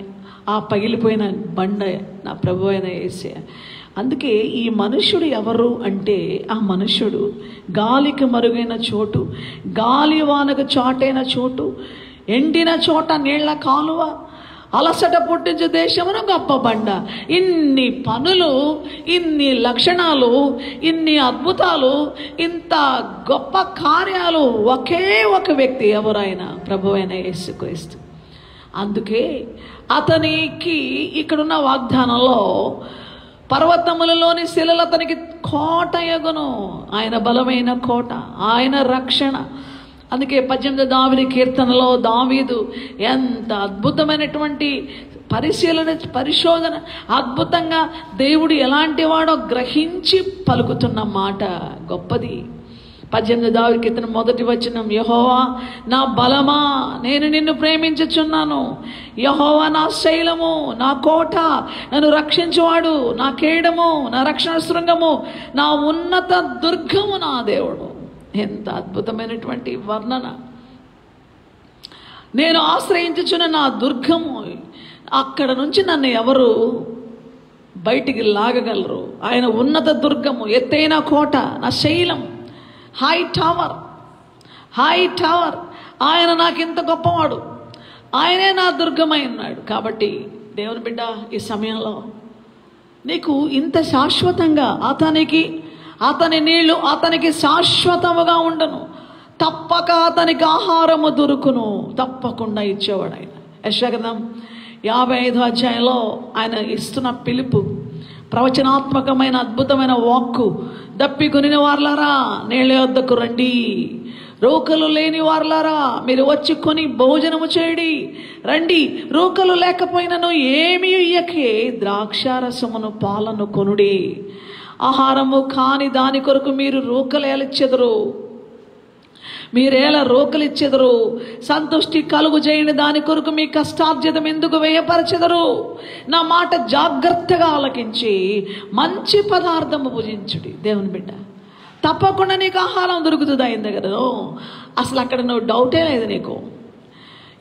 ఆ పగిలిపోయిన బండ నా ప్రభు అయిన యేసయ్య, అందుకే ఈ మనుష్యుడు ఎవరు అంటే, ఆ మనుష్యుడు గాలికి మరుగైన చోటు, గాలి వానకు చాటైన చోటు, ఎండిన చోట నీళ్ల కాలువ, అలసట పుట్టించు దేశమును గొప్ప బండ. ఇన్ని పనులు, ఇన్ని లక్షణాలు, ఇన్ని అద్భుతాలు, ఇంత గొప్ప కార్యాలు ఒకే ఒక వ్యక్తి, ఎవరైనా ప్రభువైన యేసుక్రీస్తు. అందుకే అతనికి ఇక్కడున్న వాగ్దానంలో పర్వతములలోని శిలలు అతనికి కోటయగును. ఆయన బలమైన కోట, ఆయన రక్షణ. అందుకే 18వ దావీదు కీర్తనలో దావీదు ఎంత అద్భుతమైనటువంటి పరిశోధన, అద్భుతంగా దేవుడు ఎలాంటి వాడో గ్రహించి పలుకుతున్న మాట గొప్పది. 18వ దావీదు కీర్తన 1వ వచనం, యెహోవా నా బలమా, నేను నిన్ను ప్రేమించుచున్నాను. యెహోవా నా శైలము, నా కోట, నన్ను రక్షించువాడు, నా కేడము, నా రక్షణ శృంగము, నా ఉన్నత దుర్గము నా దేవుడు. ఎంత అద్భుతమైనటువంటి వర్ణన. నేను ఆశ్రయించుచున్న నా దుర్గము, అక్కడ నుంచి నన్ను ఎవరు బయటికి లాగగలరు? ఆయన ఉన్నత దుర్గము, ఎత్తైన కోట, నా శైలం, హై టవర్. ఆయన నాకింత గొప్పవాడు, ఆయనే నా దుర్గమై ఉన్నాడు. కాబట్టి దేవుని బిడ్డ, ఈ సమయంలో నీకు ఇంత శాశ్వతంగా అతని నీళ్లు అతనికి శాశ్వతముగా ఉండను, తప్పక అతనికి ఆహారము దొరుకును, తప్పకుండా ఇచ్చేవాడు ఆయన. యెషయా గ్రంథం 55వ అధ్యాయంలో ఆయన ఇస్తున్న పిలుపు, ప్రవచనాత్మకమైన అద్భుతమైన వాక్కు. దప్పికొనిన వార్లారా నీళ్ళ వద్దకు రండి, రోకలు లేని వార్లారా మీరు వచ్చి కొని భోజనము చేయడి. రండి, రోకలు లేకపోయినను ఏమీ ఇయ్యకే ద్రాక్షారసమును పాలను కొనుడి. ఆహారము కాని దాని కొరకు మీరు రోకలేలిచ్చెదరు, మీరేలా రోకలిచ్చెదరు. సంతుష్టి కలుగు చేయని దాని కొరకు మీ కష్టార్జితం ఎందుకు వ్యయపరచెదరు? నా మాట జాగ్రత్తగా ఆలకించి మంచి పదార్థము భుజించుడి. దేవుని బిడ్డ, తప్పకుండా నీకు ఆహారం దొరుకుతుంది ఆయన దగ్గర. అసలు అక్కడ నువ్వు డౌటే లేదు నీకు.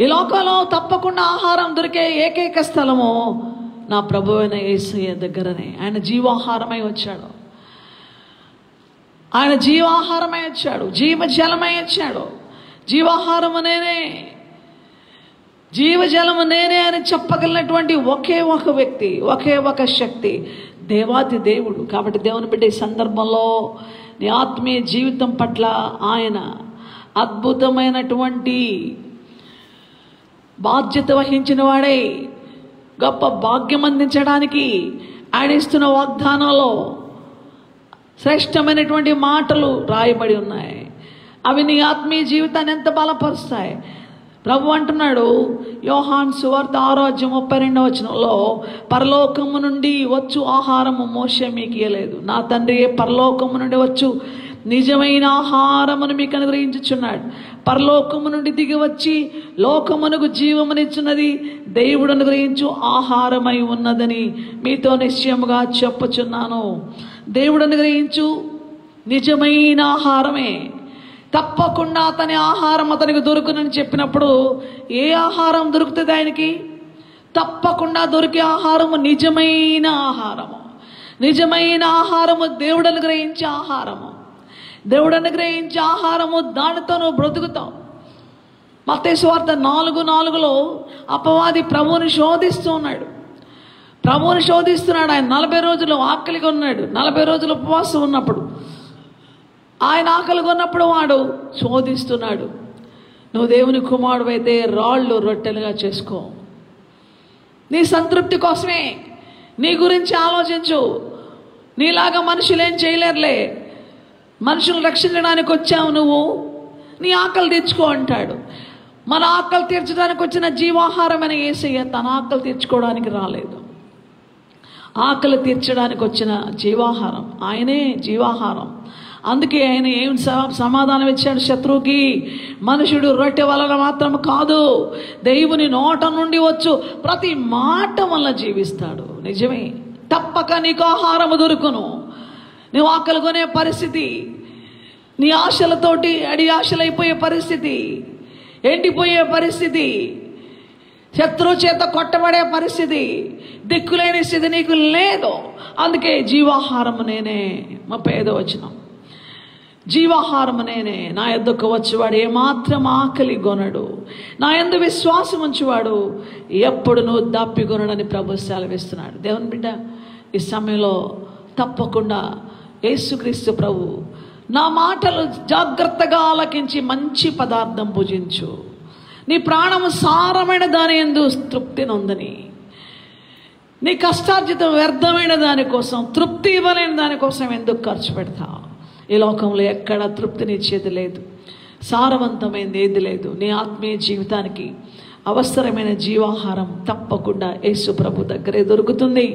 ఈ లోకంలో తప్పకుండా ఆహారం దొరికే ఏకైక స్థలము నా ప్రభువైన యేసయ్య దగ్గరనే. ఆయన జీవాహారమై వచ్చాడు, ఆయన జీవాహారమై వచ్చాడు, జీవజలమై వచ్చాడు. జీవాహారము నేనే, జీవజలము నేనే అని చెప్పగలిగినటువంటి ఒకే ఒక వ్యక్తి, ఒకే ఒక శక్తి, దేవాది దేవుడు. కాబట్టి దేవుని బిడ్డ, ఈ సందర్భంలో నీ ఆత్మీయ జీవితం పట్ల ఆయన అద్భుతమైనటువంటి బాధ్యత వహించిన వాడే, గొప్ప భాగ్యం అందించడానికి ఆయన ఇస్తున్న వాగ్దానంలో శ్రేష్టమైనటువంటి మాటలు రాయబడి ఉన్నాయి. అవి నీ ఆత్మీయ జీవితాన్ని ఎంత బలపరుస్తాయి. ప్రభు అంటున్నాడు యోహాను సువార్త 6:32 వచనంలో, పరలోకము నుండి వచ్చు ఆహారము మోషే మీకు ఇయ్యలేదు, నా తండ్రి పరలోకము నుండి వచ్చు నిజమైన ఆహారమును మీకు అనుగ్రహించుచున్నాడు. పరలోకము నుండి దిగి వచ్చి లోకమునకు జీవమునిచ్చున్నది దేవుడు అనుగ్రహించు ఆహారమై ఉన్నదని మీతో నిశ్చయముగా చెప్పుచున్నాను. దేవుడు అనుగ్రహించు నిజమైన ఆహారమే. తప్పకుండా అతని ఆహారం అతనికి దొరుకునని చెప్పినప్పుడు ఏ ఆహారం దొరుకుతుంది ఆయనకి? తప్పకుండా దొరికే ఆహారము నిజమైన ఆహారము. నిజమైన ఆహారము దేవుడు అనుగ్రహించే ఆహారము. దేవుడు అనుగ్రహించే ఆహారము, దానితో నువ్వు బ్రతుకుతావు. మత్తయి సువార్త 4:4లో అపవాది ప్రభువుని శోధిస్తూ ఉన్నాడు. ప్రభువుని శోధిస్తున్నాడు. ఆయన 40 రోజులు ఆకలిగా ఉన్నాడు. 40 రోజులు ఉపవాసం ఉన్నప్పుడు, ఆయన ఆకలిగా ఉన్నప్పుడు వాడు శోధిస్తున్నాడు. నువ్వు దేవుని కుమారుడు అయితే రాళ్ళు రొట్టెలుగా చేసుకో. నీ సంతృప్తి కోసమే, నీ గురించి ఆలోచించు. నీలాగా మనుషులేం చేయలేరులే, మనుషులు రక్షించడానికి వచ్చావు నువ్వు, నీ ఆకలి తెచ్చుకో అంటాడు. మన ఆకలి తీర్చడానికి వచ్చిన జీవాహారమైన యేసయ్య తన ఆకలి తీర్చుకోవడానికి రాలేదు, ఆకలి తీర్చడానికి వచ్చిన జీవాహారం. ఆయనే జీవాహారం. అందుకే ఆయన ఏం సమాధానం ఇచ్చాడు శత్రువుకి? మనుషుడు రొట్టె వలన మాత్రం కాదు, దేవుని నోట నుండి వచ్చు ప్రతి మాట వల్ల జీవిస్తాడు. నిజమే, తప్పక నీకు ఆహారము దొరుకును. నువ్వు ఆకలి కొనే పరిస్థితి, నీ ఆశలతోటి అడి ఆశలైపోయే పరిస్థితి, ఎండిపోయే పరిస్థితి, శత్రువు చేత కొట్టబడే పరిస్థితి, దిక్కులేని స్థితి నీకు లేదు. అందుకే జీవాహారము నేనే. 35వ వచనం, జీవాహారము నేనే, నా యొద్దకు వచ్చేవాడు ఏమాత్రం ఆకలి గొనడు, నా యందు విశ్వాసం ఉంచువాడు ఎప్పుడునూ దప్పిగొనడని ప్రభు సెలవిస్తున్నాడు. దేవుని బిడ్డ, ఈ సమయంలో తప్పకుండా యేసుక్రీస్తు ప్రభు నా మాటలు జాగ్రత్తగా ఆలకించి మంచి పదార్థం భుజించు, నీ ప్రాణము సారమైన దాని యందు తృప్తి నొందని, నీ కష్టార్జితం వ్యర్థమైన దానికోసం, తృప్తి ఇవ్వలేని దానికోసం ఎందుకు ఖర్చు పెడతావు? ఈ లోకంలో ఎక్కడ తృప్తినిచ్చేది లేదు, సారవంతమైనది ఏది లేదు. నీ ఆత్మీయ జీవితానికి అవసరమైన జీవాహారం తప్పకుండా యేసు ప్రభు దగ్గరే దొరుకుతుంది.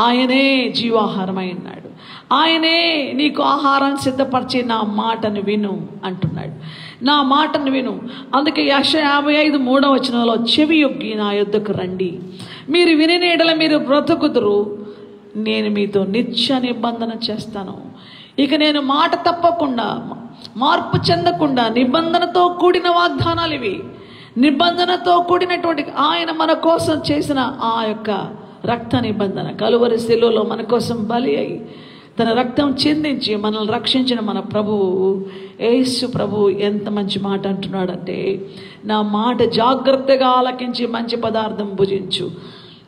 ఆయనే జీవాహారమై ఉన్నాడు. ఆయనే నీకు ఆహారం సిద్ధపరిచి నా మాటను విను అంటున్నాడు. నా మాటను విను. అందుకే యెషయా 55:3 వచనంలో, చెవి యొగ్గి నా యొద్దకు రండి, మీరు విని ఎడల మీరు బ్రతుకుదురు, నేను మీతో నిత్య నిబంధన చేస్తాను. ఇక నేను మాట తప్పకుండా, మార్పు చెందకుండా, నిబంధనతో కూడిన వాగ్దానాలు ఇవి. నిబంధనతో కూడినటువంటి ఆయన మన కోసం చేసిన ఆ యొక్క రక్త నిబంధన, కలువరి శిలువలో మన కోసం బలి అయి తన రక్తం చిందించి మనల్ని రక్షించిన మన ప్రభువు, యేసు ప్రభువు ఎంత మంచి మాట అంటున్నాడంటే, నా మాట జాగ్రత్తగా ఆలకించి మంచి పదార్థం భుజించు,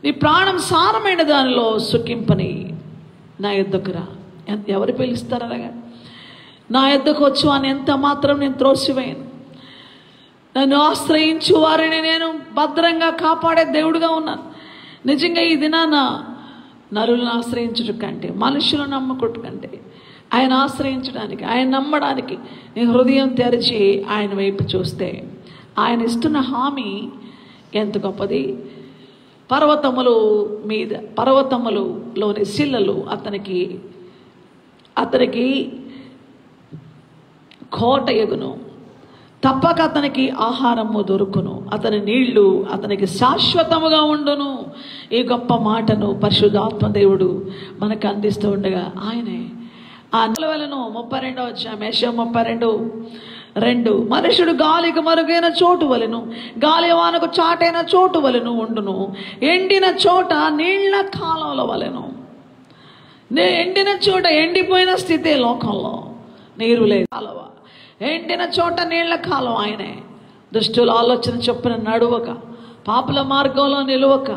నీ ప్రాణం సారమైన దానిలో సుఖింపని, నా యొద్దకు రా. ఎవరు పిలుస్తారు అలాగా? నా యొద్దకు వచ్చు అని ఎంత మాత్రం నేను త్రోసివేయను. నన్ను ఆశ్రయించు వారిని నేను భద్రంగా కాపాడే దేవుడుగా ఉన్నాను. నిజంగా ఈ దినాన నరులను ఆశ్రయించుట కంటే, మనుషులను నమ్ముకుట కంటే, ఆయన ఆశ్రయించడానికి, ఆయన నమ్మడానికి నీ హృదయం తెరిచి ఆయన వైపు చూస్తే, ఆయన ఇస్తున్న హామీ ఎంత గొప్పది. పర్వతములు మీద, పర్వతములోని శిలలు అతనికి కోట ఎగును, తప్పక అతనికి ఆహారము దొరుకును, అతని నీళ్లు అతనికి శాశ్వతముగా ఉండును. ఈ గొప్ప మాటను పరిశుద్ధాత్మ దేవుడు మనకు అందిస్తూ ఉండగా ఆయనే ఆ నిలవలను. 32వ అధ్యాయం యెషయా 32:2, మనుషుడు గాలికి మరుగైన చోటు వలెను, గాలి వానకు చాటైన చోటు వలెను ఉండును, ఎండిన చోట నీళ్ల కాలంలో వలెను. ఎండిన చోట, ఎండిపోయిన స్థితే లోకంలో, నీరు లేదు, కాలువ, ఎండిన చోట నీళ్ల కాలం ఆయనే. దుష్టుల ఆలోచన చొప్పున నడువక, పాపుల మార్గంలో నిలువక,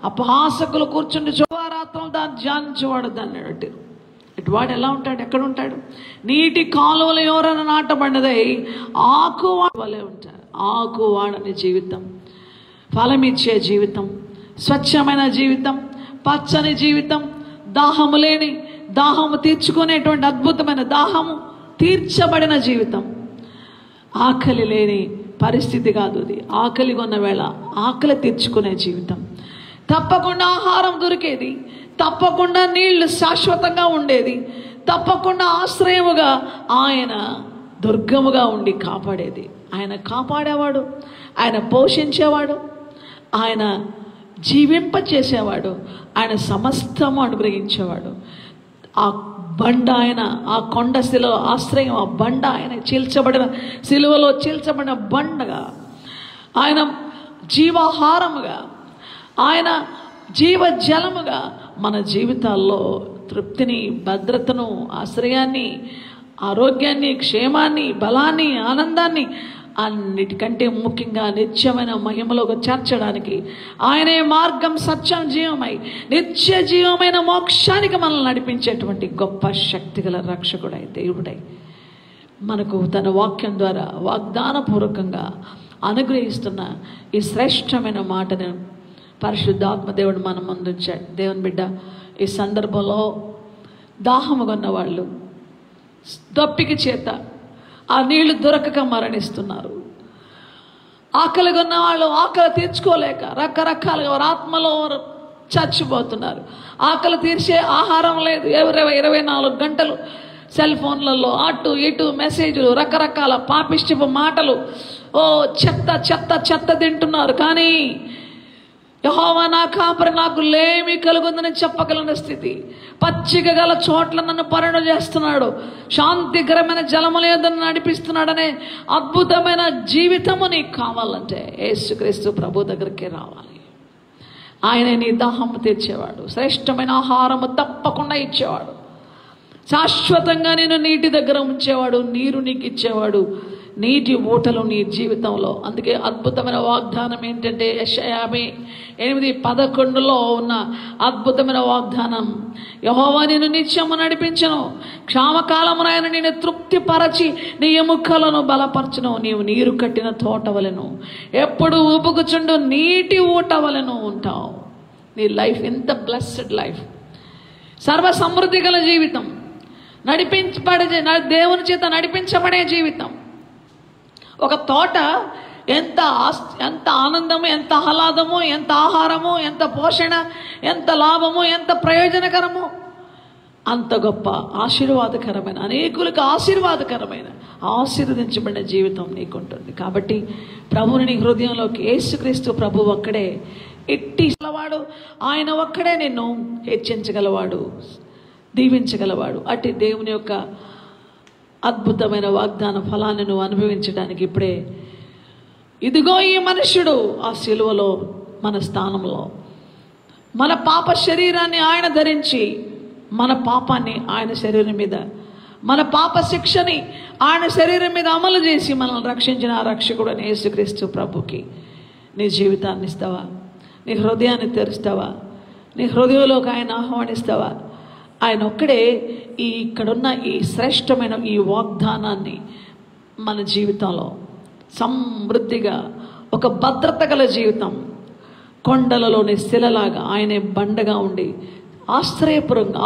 అపహాసకులు కూర్చుండి శోభారాత్రం దాన్ని ధ్యానించేవాడు దాన్ని అడ్డు. ఇటువాడు ఎలా ఉంటాడు? ఎక్కడ ఉంటాడు? నీటి కాలువలు ఎవరైనా నాటబడినదై ఆకువాడ వలె ఉంటాడు. ఆకువాడని జీవితం, ఫలమిచ్చే జీవితం, స్వచ్ఛమైన జీవితం, పచ్చని జీవితం, దాహము లేని, దాహము తీర్చుకునేటువంటి అద్భుతమైన, దాహము తీర్చబడిన జీవితం, ఆకలి లేని పరిస్థితి కాదు అది. ఆకలి కొన్న వేళ ఆకలి తీర్చుకునే జీవితం, తప్పకుండా ఆహారం దొరికేది, తప్పకుండా నీళ్లు శాశ్వతంగా ఉండేది, తప్పకుండా ఆశ్రయముగా ఆయన దుర్గముగా ఉండి కాపాడేది. ఆయన కాపాడేవాడు, ఆయన పోషించేవాడు, ఆయన జీవింపచేసేవాడు, ఆయన సమస్తము అనుగ్రహించేవాడు. ఆ బండ ఆయన, ఆ కొండ శిలువ ఆశ్రయం, ఆ బండ ఆయన చీల్చబడిన, శిలువలో చీల్చబడిన బండగా, ఆయన జీవాహారముగా, ఆయన జీవజలముగా మన జీవితాల్లో తృప్తిని, భద్రతను, ఆశ్రయాన్ని, ఆరోగ్యాన్ని, క్షేమాన్ని, బలాన్ని, ఆనందాన్ని, అన్నిటికంటే ముఖ్యంగా నిత్యమైన మహిమలోకి చేర్చడానికి ఆయనే మార్గం, సత్యం, జీవమై నిత్య జీవమైన మోక్షానికి మనల్ని నడిపించేటువంటి గొప్ప శక్తిగల రక్షకుడై, దేవుడై మనకు తన వాక్యం ద్వారా వాగ్దానపూర్వకంగా అనుగ్రహిస్తున్న ఈ శ్రేష్టమైన మాటను పరిశుద్ధాత్మ దేవుడు మన ముందుంచాడు. దేవుని బిడ్డ, ఈ సందర్భంలో దాహము కొన్న వాళ్ళు దప్పిక చేత ఆ నీళ్లు దొరకక మరణిస్తున్నారు. ఆకలి కొన్న వాళ్ళు ఆకలి తీర్చుకోలేక రకరకాలుగా వారి ఆత్మలో చచ్చిపోతున్నారు. ఆకలి తీర్చే ఆహారం లేదు. 24 గంటలు సెల్ ఫోన్లలో అటు ఇటు మెసేజ్లు, రకరకాల పాపిష్టిపు మాటలు, చెత్త చెత్త చెత్త తింటున్నారు. కానీ యెహోవా నా కాపరి, నాకు లేమి కలుగుందని చెప్పగలిగిన స్థితి. పచ్చిక గల చోట్ల నన్ను పరుణ చేస్తున్నాడు, శాంతికరమైన జలముల యొద్ద నన్ను నడిపిస్తున్నాడనే అద్భుతమైన జీవితము నీకు కావాలంటే యేసుక్రీస్తు ప్రభు దగ్గరికి రావాలి. ఆయన నీ దాహము తీర్చేవాడు, శ్రేష్టమైన ఆహారము తప్పకుండా ఇచ్చేవాడు, శాశ్వతంగా నేను నీటి దగ్గర ఉంచేవాడు, నీరు నీకు ఇచ్చేవాడు, నీటి ఊటలు నీ జీవితంలో. అందుకే అద్భుతమైన వాగ్దానం ఏంటంటే యెషయా 58:11 ఉన్న అద్భుతమైన వాగ్దానం, యెహోవా నిన్ను నిత్యము నడిపించును, క్షామకాలమునైన నిన్ను తృప్తిపరచి నీ ఎముకలను బలపరచును, నీవు నీరు కట్టిన తోట వలెను, ఎప్పుడు ఊపుకుచుండు నీటి ఊట వలెను ఉంటావు. నీ లైఫ్ ఎంత బ్లెస్డ్ లైఫ్, సర్వ సమృద్ధి గల జీవితం, దేవుని చేత నడిపించబడే జీవితం. ఒక తోట ఎంత ఆనందము, ఎంత ఆహ్లాదము, ఎంత ఆహారము, ఎంత పోషణ, ఎంత లాభము, ఎంత ప్రయోజనకరము, అంత గొప్ప ఆశీర్వాదకరమైన, అనేకులకు ఆశీర్వదించబడిన జీవితం నీకుంటుంది. కాబట్టి ప్రభువుని నీ హృదయంలోకి, యేసుక్రీస్తు ప్రభు ఒక్కడే గలవాడు, ఆయన ఒక్కడే నిన్ను హెచ్చించగలవాడు, దీవించగలవాడు. అట్టి దేవుని యొక్క అద్భుతమైన వాగ్దాన ఫలాన్ని నువ్వు అనుభవించడానికి ఇప్పుడే ఇదిగో ఈ మనుష్యుడు ఆ శిలువలో మన స్థానంలో మన పాప శరీరాన్ని ఆయన ధరించి, మన పాపాన్ని ఆయన శరీరం మీద, మన పాప శిక్షని ఆయన శరీరం మీద అమలు చేసి మనల్ని రక్షించిన ఆ రక్షకుడు యేసుక్రీస్తు ప్రభుకి నీ జీవితాన్ని ఇస్తావా? నీ హృదయాన్ని తెరుస్తావా? నీ హృదయంలోకి ఆయన ఆహ్వానిస్తావా? ఆయన ఒక్కడే ఇక్కడున్న ఈ శ్రేష్టమైన ఈ వాగ్దానాన్ని మన జీవితంలో సమృద్ధిగా, ఒక భద్రత గల జీవితం, కొండలలోని శిలలాగా ఆయనే బండగా ఉండి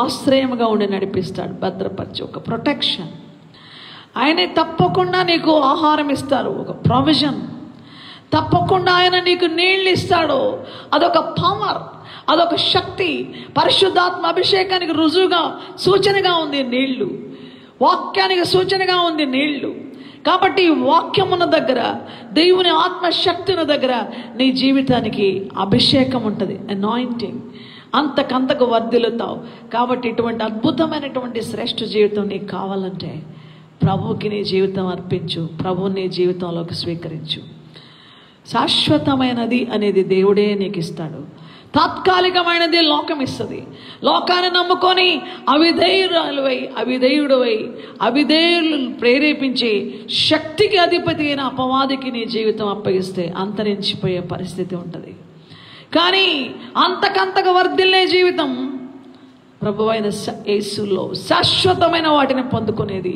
ఆశ్రయముగా ఉండి నడిపిస్తాడు, భద్రపరిచి ఒక ప్రొటెక్షన్. ఆయనే తప్పకుండా నీకు ఆహారం ఇస్తారు, ఒక ప్రొవిజన్. తప్పకుండా ఆయన నీకు నీళ్ళు ఇస్తాడు, అదొక పవర్, అదొక శక్తి. పరిశుద్ధాత్మ అభిషేకానికి రుజువుగా, సూచనగా ఉంది నీళ్లు, వాక్యానికి సూచనగా ఉంది నీళ్లు. కాబట్టి వాక్యమున్న దగ్గర, దేవుని ఆత్మశక్తి ఉన్న దగ్గర నీ జీవితానికి అభిషేకం ఉంటుంది, అనాయింటింగ్. అంతకంతకు వర్ధిల్లుతావు. కాబట్టి ఇటువంటి అద్భుతమైనటువంటి శ్రేష్ఠ జీవితం నీకు కావాలంటే ప్రభువుకి నీ జీవితం అర్పించు, ప్రభువుని నీ జీవితంలోకి స్వీకరించు. శాశ్వతమైనది అనేది దేవుడే నీకు ఇస్తాడు, తాత్కాలికమైనది లోకం ఇస్తుంది. లోకాన్ని నమ్ముకొని అవిధేయులు ప్రేరేపించి శక్తికి అధిపతి అయిన అపవాదికి నీ జీవితం అప్పగిస్తే అంతరించిపోయే పరిస్థితి ఉంటుంది. కానీ అంతకంతకు వర్ధిల్లే జీవితం ప్రభువైన యేసులో శాశ్వతమైన వాటిని పొందుకునేది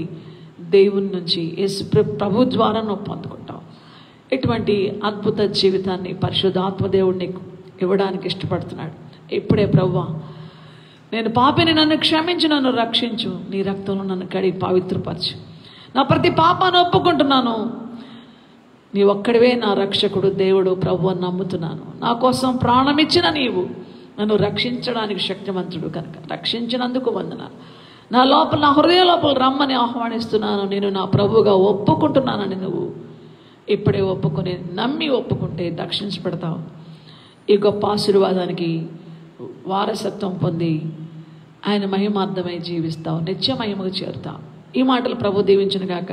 దేవుని నుంచి, యేసు ప్రభు ద్వారా నువ్వు పొందుకుంటావు. ఇటువంటి అద్భుత జీవితాన్ని పరిశుద్ధాత్మ దేవుడిని ఇవ్వడానికి ఇష్టపడుతున్నాడు. ఇప్పుడే ప్రభువా, నేను పాపిని, నన్ను క్షమించి నన్ను రక్షించు, నీ రక్తంలో నన్ను కడిగి పవిత్రపరచు, నా ప్రతి పాపాన్ని ఒప్పుకుంటున్నాను, నీ ఒక్కడివే నా రక్షకుడు దేవుడు ప్రభు అని నమ్ముతున్నాను. నా కోసం ప్రాణం ఇచ్చిన నీవు నన్ను రక్షించడానికి శక్తివంతుడు కనుక రక్షించినందుకు వందనాలు. నా హృదయ లోపల రమ్మని ఆహ్వానిస్తున్నాను. నేను నా ప్రభువుగా ఒప్పుకుంటున్నానని నువ్వు ఇప్పుడే ఒప్పుకొని, నమ్మి ఒప్పుకుంటే రక్షించబడతావు. ఈ గొప్ప ఆశీర్వాదానికి వారసత్వం పొంది ఆయన మహిమార్థమై జీవిస్తావు, నిత్య మహిమకు చేరుతావు. ఈ మాటలు ప్రభు దీవించును గాక.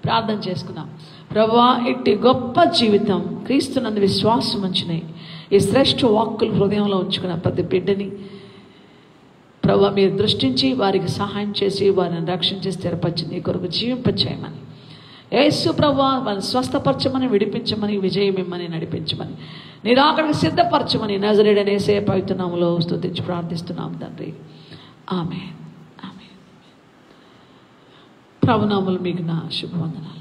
ప్రార్థన చేసుకుందాం. ప్రభువా, ఇట్టి గొప్ప జీవితం క్రీస్తునందు విశ్వాసం ఉంచినాయి ఈ శ్రేష్ఠ వాక్కులు హృదయంలో ఉంచుకున్న ప్రతి బిడ్డని ప్రభువా మీరు దృష్టించి వారికి సహాయం చేసి వారిని రక్షించి స్థిరపరిచి నీ కొరకు జీవింపచేయమని, యేసు ప్రభువా వారిని స్వస్థపరచమని, విడిపించమని, విజయం ఇమ్మని, నడిపించమని, నీ రాకడకు సిద్ధపరచమని నజరేయుడైన యేసయ్య పవిత్ర నామములో స్తుతించి ప్రార్థిస్తున్నాం తండ్రి. ఆమేన్. ఆమేన్. ప్రభునామములో మీకు నా శుభవందనాలు.